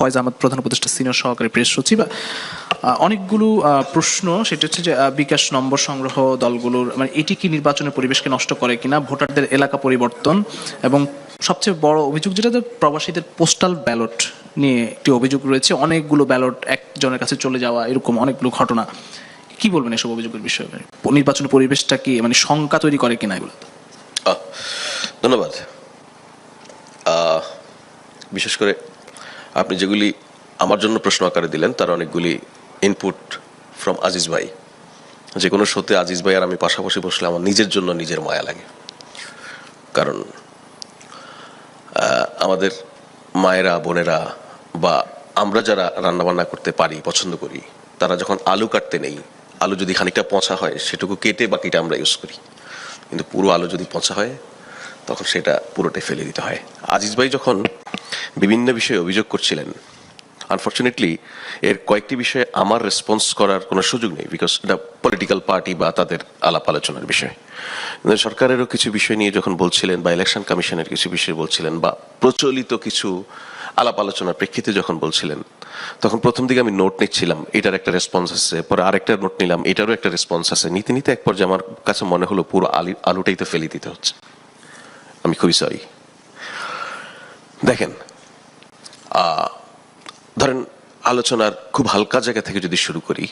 ফয়েজ আহমদ, প্রধান উপদেষ্টা সিনিয়র সহকারী প্রেস সচিব। অনেকগুলো প্রশ্ন, সেটা হচ্ছে যে বিকাশ নম্বর সংগ্রহ দলগুলোর, মানে এটি কি নির্বাচনের পরিবেশকে নষ্ট করে কিনা, ভোটারদের এলাকা পরিবর্তন, এবং সবচেয়ে বড় অভিযোগ যেটা প্রবাসীদের পোস্টাল ব্যালট নিয়ে একটি অভিযোগ রয়েছে, অনেকগুলো ব্যালট একজনের কাছে চলে যাওয়া, এরকম অনেকগুলো ঘটনা। কি বলবেন এসব অভিযোগের বিষয়ে? নির্বাচনের পরিবেশটা কি মানে শঙ্কা তৈরি করে কিনা এগুলো? ধন্যবাদ। বিশেষ করে আপনি যেগুলি আমার জন্য প্রশ্ন আকারে দিলেন তার অনেকগুলি ইনপুট ফ্রম আজিজ ভাই। যে কোনো শোতে আজিজ ভাই আর আমি পাশাপাশি বসলে আমার নিজের জন্য নিজের মায়া লাগে, কারণ আমাদের মায়েরা, বোনেরা বা আমরা যারা রান্নাবান্না করতে পারি, পছন্দ করি, তারা যখন আলু কাটতে নেই, আলু যদি খানিকটা পচা হয় সেটুকু কেটে বাকিটা আমরা ইউজ করি, কিন্তু পুরো আলু যদি পচা হয় তখন সেটা পুরোটাই ফেলে দিতে হয়। আজিজ ভাই যখন বিভিন্ন বিষয়ে অভিযোগ করছিলেন, আনফর্চুনেটলি এর কয়েকটি বিষয়ে আমার রেসপন্স করার কোনো সুযোগ নেই, বিকজ এটা পলিটিক্যাল পার্টি বা তাদের আলাপ আলোচনার বিষয়। সরকারেরও কিছু বিষয় নিয়ে যখন বলছিলেন বা ইলেকশন কমিশনের কিছু বিষয় বলছিলেন বা প্রচলিত কিছু আলাপ আলোচনার প্রেক্ষিতে যখন বলছিলেন, তখন প্রথম দিকে আমি নোট নিচ্ছিলাম, এটার একটা রেসপন্স আছে, পরে আরেকটা নোট নিলাম, এটারও একটা রেসপন্স আছে, নিতে নিতে এক পর্যায়ে আমার কাছে মনে হলো পুরো আলুটাই তো ফেলে দিতে হচ্ছে। আমি খুবই সরি। দেখেন, ধরেন আলোচনার খুব হালকা জায়গা থেকে যদি শুরু করি,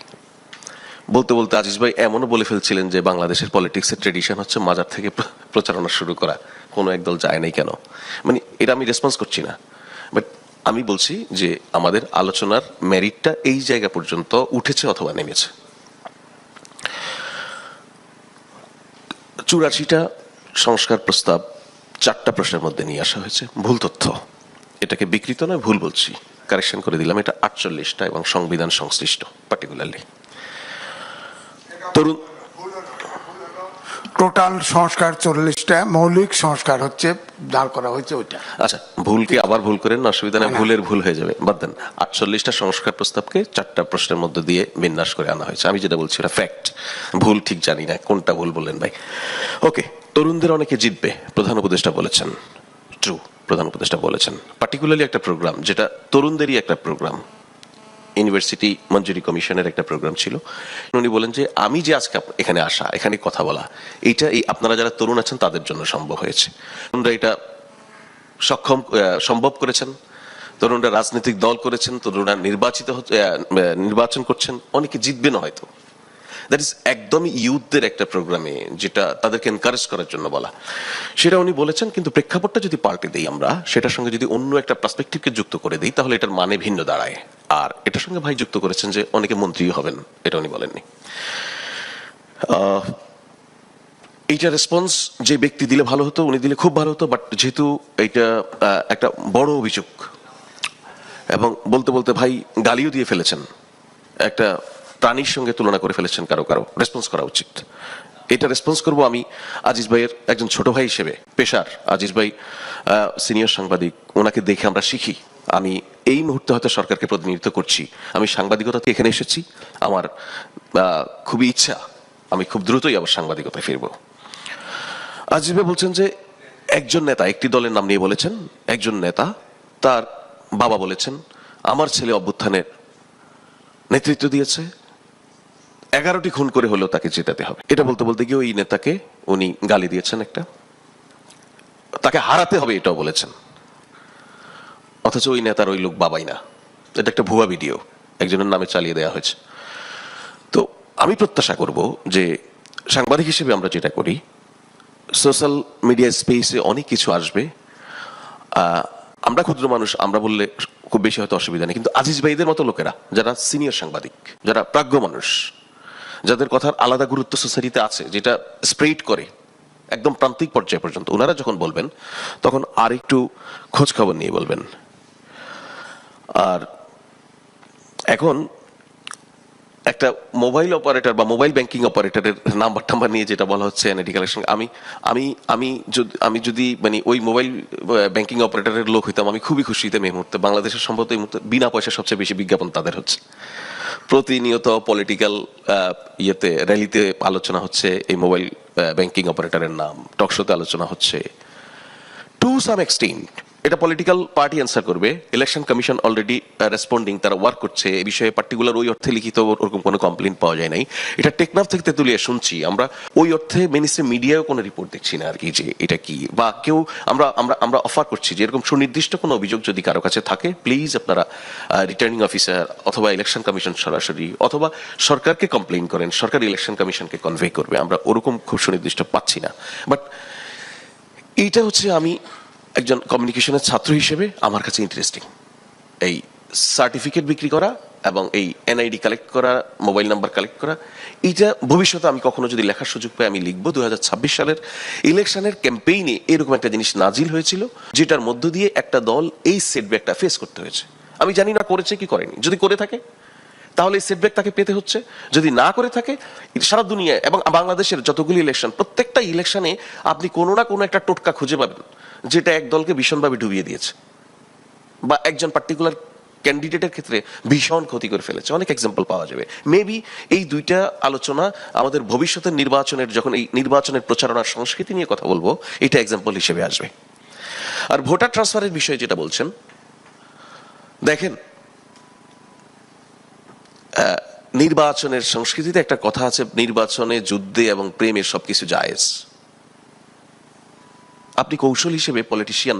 বলতে বলতে আজিজ ভাই এমনও বলে ফেলছিলেন যে বাংলাদেশের পলিটিক্সের ট্রেডিশন হচ্ছে মাজার থেকে প্রচারণা শুরু করা, কোনো একদল যায় নাই কেন। মানে এটা আমি রেসপন্স করছি না, বাট আমি বলছি যে আমাদের আলোচনার মেরিটটা এই জায়গা পর্যন্ত উঠেছে অথবা নেমেছে। 84টা সংস্কার প্রস্তাব 4টা প্রশ্নের মধ্যে নিয়ে আসা হয়েছে। ভুল তথ্য, এটাকে বিকৃত নয়, ভুল বলছি, কারেকশন করে দিলাম, এটা 48টা এবং সংবিধান সংশ্লিষ্ট পার্টিকুলারলি। তরুণ টোটাল সংস্কার 40টা, মৌলিক সংস্কার হচ্ছে দাঁড় করা হয়েছে ওইটা। আচ্ছা, ভুলকে আবার ভুল করেন না, অসুবিধা নেই, ভুলের ভুল হয়ে যাবে, বাদ দেন। 48টা সংস্কার প্রস্তাবকে 4টা প্রশ্নের মধ্যে দিয়ে বিন্যাস করে আনা হয়েছে। আমি যেটা বলছি এটা ফ্যাক্ট, ভুল ঠিক জানি না কোনটা ভুল বললেন ভাই। ওকে, তরুণদের অনেকে জিতবে প্রধান উপদেষ্টা বলেছেন, ট্রু, প্রধান উপদেষ্টা বলেছেন। পার্টিকুলারলি একটা প্রোগ্রাম যেটা তরুণদেরই একটা প্রোগ্রাম, ইউনিভার্সিটি মঞ্জুরি কমিশনের একটা প্রোগ্রাম ছিল, উনি বলেন যে আমি যে আজকে এখানে আসা, এখানে কথা বলা, এইটা এই আপনারা যারা তরুণ আছেন তাদের জন্য সম্ভব হয়েছে। তরুণরা এটা সম্ভব করেছেন, তরুণরা রাজনৈতিক দল করেছেন, তরুণরা নির্বাচন করছেন, অনেকে জিতবে না হয়তো। দ্যাট ইজ একদমই ইউথদের একটা প্রোগ্রামে, যেটা তাদেরকে এনকারেজ করার জন্য বলা, সেটা উনি বলেছেন। কিন্তু প্রেক্ষাপটটা যদি পাল্টে দিই আমরা, সেটার সঙ্গে যদি অন্য একটা পার্সপেক্টিভকে যুক্ত করে দিই, তাহলে এটার মানে ভিন্ন দাঁড়ায়। আর এটার সঙ্গে ভাই যুক্ত করেছেন যে অনেকে মন্ত্রীও হবেন, এটা উনি বলেননি। এইটা রেসপন্স যে ব্যক্তি দিলে ভালো হতো, উনি দিলে খুব ভালো হতো, বাট যেহেতু এইটা একটা বড় অভিযোগ এবং বলতে বলতে ভাই গালিও দিয়ে ফেলেছেন, একটা প্রাণীর সঙ্গে তুলনা করে ফেলেছেন, কারো কারো রেসপন্স করা উচিত। এটা রেসপন্স করব আমি আজিজ ভাইয়ের একজন ছোট ভাই হিসেবে। পেশার আজিজ ভাই সিনিয়র সাংবাদিক, ওনাকে দেখে আমরা শিখি। আমি এই মুহূর্তে হয়তো সরকারকে প্রতিনিধিত্ব করছি, আমি সাংবাদিকতা থেকে এখানে এসেছি, আমার খুবই ইচ্ছা আমি খুব দ্রুতই আবার সাংবাদিকতায় ফিরব। আজিজ ভাই বলছেন যে একজন নেতা, একটি দলের নাম নিয়ে বলেছেন, একজন নেতা তার বাবা বলেছেন আমার ছেলে অভ্যুত্থানের নেতৃত্ব দিয়েছে, 11টি খুন করে হলেও তাকে জেতাতে হবে। এটা বলতে বলতে গিয়ে ওই নেতাকে উনি গালি দিয়েছেন, একটা তাকে হারাতে হবে এটাও বলেছেন, অথচ ওই নেতার ওই লোক বাবাই না। এটা একটা ভুয়া ভিডিও একজনের নামে চালিয়ে দেওয়া হয়েছে। তো আমি প্রত্যাশা করব যে সাংবাদিক হিসেবে আমরা যেটা করি, সোশ্যাল মিডিয়া স্পেসে অনেক কিছু আসবে, আমরা ক্ষুদ্র মানুষ, আমরা বললে খুব বেশি হয়তো অসুবিধা নেই, কিন্তু আজিজ ভাইদের মতো লোকেরা যারা সিনিয়র সাংবাদিক, যারা প্রাজ্ঞ মানুষ, যাদের কথার আলাদা গুরুত্ব সোসাইটিতে আছে, যেটা স্প্রেড করে একদম প্রান্তিক পর্যায়ে পর্যন্ত, ওনারা যখন বলবেন তখন আর একটু খোঁজ খবর নিয়ে বলবেন। আর এখন একটা মোবাইল অপারেটর বা মোবাইল ব্যাংকিং অপারেটরের নাম্বার টাম্বার নিয়ে যেটা বলা হচ্ছে এনআইডি কালেকশন, আমি যদি মানে ওই মোবাইল ব্যাংকিং অপারেটরের লোক হইতাম, আমি খুবই খুশি হইতাম। এই মুহূর্তে বাংলাদেশের সম্ভবত এই মুহূর্তে বিনা পয়সা সবচেয়ে বেশি বিজ্ঞাপন তাদের হচ্ছে। প্রতিনিয়ত পলিটিক্যাল ইয়েতে, র্যালিতে আলোচনা হচ্ছে এই মোবাইল ব্যাংকিং অপারেটরের নাম, টকশোতে আলোচনা হচ্ছে। টু সাম এক্সটেন্ট এটা পলিটিক্যাল পার্টি অ্যান্সার করবে, ইলেকশন কমিশন অলরেডি রেসপন্ডিং, তারা ওয়ার্ক করছে এই বিষয়ে। পার্টিকুলার ওই অর্থে লিখিত ওরকম কোনো কমপ্লেন পাওয়া যায় নাই। এটা টেকনাফ থেকে তেতুলিয়া শুনছি আমরা, ওই অর্থে মিনিস্ট্রি মিডিয়াও কোনো রিপোর্ট দেখছি না আর কি, যে এটা কি বা কেউ আমরা আমরা আমরা অফার করছি যে এরকম সুনির্দিষ্ট কোনো অভিযোগ যদি কারো কাছে থাকে প্লিজ আপনারা রিটার্নিং অফিসার অথবা ইলেকশন কমিশন সরাসরি অথবা সরকারকে কমপ্লেন করেন, সরকার ইলেকশন কমিশনকে কনভে করবে। আমরা ওরকম খুব সুনির্দিষ্ট পাচ্ছি না। বাট এইটা হচ্ছে আমি একজন কমিউনিকেশনের ছাত্র হিসেবে আমার কাছে ইন্টারেস্টিং, এই সার্টিফিকেট বিক্রি করা এবং এই এনআইডি কালেক্ট করা, মোবাইল নাম্বার কালেক্ট করা। এইটা ভবিষ্যতে আমি কখনো যদি লেখার সুযোগ পাই আমি লিখবো 2026 সালের ইলেকশনের ক্যাম্পেইনে এরকম একটা জিনিস নাজিল হয়েছিল, যেটার মধ্য দিয়ে একটা দল এই সেটব্যাকটা ফেস করতে হয়েছে। আমি জানি না করেছে কি করেনি, যদি করে থাকে তাহলে এই সেটব্যাক তাকে পেতে হচ্ছে, যদি না করে থাকে সারা দুনিয়ায় এবং বাংলাদেশের যতগুলি ইলেকশন, প্রত্যেকটা ইলেকশনে আপনি কোনো না কোনো একটা টোটকা খুঁজে পাবেন যেটা এক দলকে ভীষণভাবে ডুবিয়ে দিয়েছে বা একজন পার্টিকুলার ক্যান্ডিডেটের ক্ষেত্রে ভীষণ ক্ষতি করে ফেলেছে। অনেক এক্সাম্পল পাওয়া যাবে। মেবি এই দুইটা আলোচনা আমাদের ভবিষ্যতের নির্বাচনের, যখন এই নির্বাচনের প্রচারণার সংস্কৃতি নিয়ে কথা বলবো, এটা এক্সাম্পল হিসেবে আসবে। আর ভোটার ট্রান্সফারের বিষয়ে যেটা বলছেন, দেখেন নির্বাচনের সংস্কৃতিতে একটা কথা আছে, নির্বাচনে যুদ্ধে এবং প্রেমে সবকিছু জায়েজ। আপনি কৌশল হিসেবে পলিটিশিয়ান,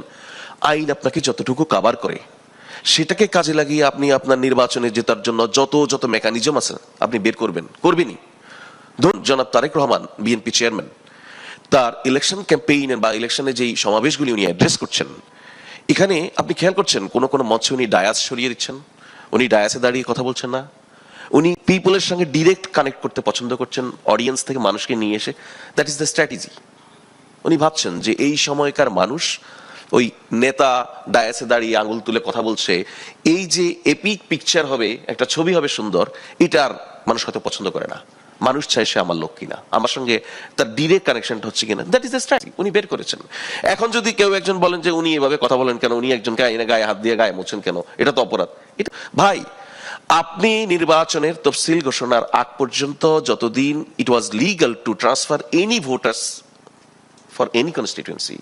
আইন আপনাকে যতটুকু কাভার করে সেটাকে কাজে লাগিয়ে আপনি আপনার নির্বাচনে জেতার জন্য যত মেকানিজম আছে আপনি বের করবেনই। ধরুন জনাব তারেক রহমান বিএনপি চেয়ারম্যান, তার ইলেকশন ক্যাম্পেইনের বা ইলেকশনে যেই সমাবেশগুলি উনি অ্যাড্রেস করছেন, এখানে আপনি খেয়াল করছেন কোন কোন মঞ্চে উনি ডায়াস সরিয়ে দিচ্ছেন, উনি ডায়াসে দাঁড়িয়ে কথা বলছেন না, উনি পিপলের সঙ্গে ডিরেক্ট কানেক্ট করতে পছন্দ করছেন, অডিয়েন্স থেকে মানুষকে নিয়ে এসে। That is the strategy. উনি ভাবছেন যে এই সময়কার মানুষ ওই নেতা ডায়াসে দাঁড়িয়ে আঙুল তুলে কথা বলছে, এই যে এপিক পিকচার হবে, একটা ছবি হবে সুন্দর, এটা আর মানুষ হয়তো পছন্দ করে না। মানুষ চায় সে আমার লোক কিনা, আমার সঙ্গে তার ডিরেক্ট কানেকশনটা হচ্ছে কিনা। দ্যাট ইজ দ্য স্ট্র্যাটেজি উনি বের করেছেন। এখন যদি কেউ একজন বলেন যে উনি এভাবে কথা বলেন কেন, উনি একজনকে আইনে গায়ে হাত দিয়ে গায়ে মোছেন কেন, এটা তো অপরাধ। এটা ভাই, আপনি নির্বাচনের তফসিল ঘোষণার আগ পর্যন্ত যতদিন it was legal to transfer any voters for any constituency,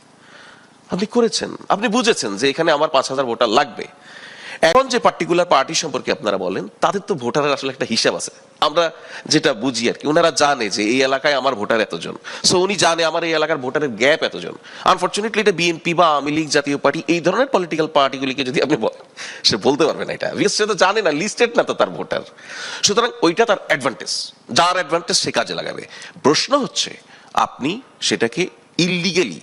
আপনি করেছেন, আপনি বুঝেছেন যে এখানে আমার 5,000 ভোটার লাগবে। এখন যে পার্টিকুলার পার্টি সম্পর্কে আপনারা বলেন, তাদের তো ভোটারের আসলে একটা হিসাব আছে, আমরা যেটা বুঝি আর কি। ওনারা জানে যে এই এলাকায় আমার ভোটার এতজন, সো উনি জানে আমার এই এলাকার ভোটারের গ্যাপ এতজন। আনফরচুনেটলি এটা বিএনপি বা আওয়ামী লীগ জাতীয় পার্টি এই ধরনের পলিটিক্যাল পার্টিগুলিকে যদি আপনি বলেন, সে বলতে পারবে না এটা, সে তো জানে না, লিস্টেড না তো তার ভোটার। সুতরাং ওইটা তার অ্যাডভান্টেজ, যার অ্যাডভান্টেজ সে কাজে লাগাবে। প্রশ্ন হচ্ছে আপনি সেটাকে ইললিগালি,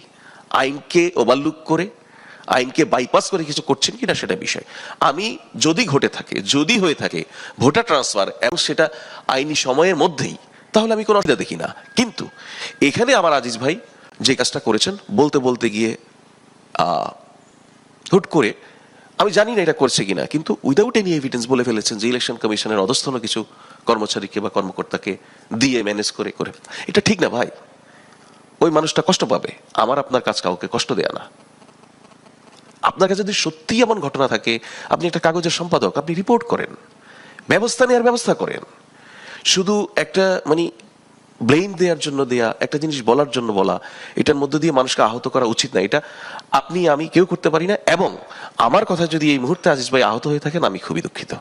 আইনকে ওভারলুক করে, আইনকে বাইপাস করে কিছু করছেন কিনা সেটা বিষয়। আমি যদি যদি হয়ে থাকে ভোটার ট্রান্সফার এবং সেটা আইনি সময়ের মধ্যেই, তাহলে আমি কোনো অসুবিধা দেখি না। কিন্তু এখানে আমার আজিজ ভাই যে কাজটা করেছেন, বলতে গিয়ে হুট করে, আমি জানি না এটা করছে কিনা, কিন্তু উইদাউট এনি এভিডেন্স বলে ফেলেছেন যে ইলেকশন কমিশনের অধস্তন কিছু কর্মচারীকে বা কর্মকর্তাকে দিয়ে ম্যানেজ করে। এটা ঠিক না ভাই, ওই মানুষটা কষ্ট পাবে। আমার আপনার কাছে কাউকে কষ্ট দেয়া না। আপনার কাছে যদি সত্যি এমন ঘটনা থাকে, আপনি একটা কাগজের সম্পাদক, আপনি রিপোর্ট করেন, ব্যবস্থা নেওয়ার ব্যবস্থা করেন। শুধু একটা ব্লেম দেওয়ার জন্য দেয়া, একটা জিনিস বলার জন্য বলা, এটার মধ্য দিয়ে মানুষকে আহত করা উচিত না। এটা আপনি আমি কেউ করতে পারি না। এবং আমার কথা যদি এই মুহূর্তে আজিজ ভাই আহত হয়ে থাকেন, আমি খুবই দুঃখিত।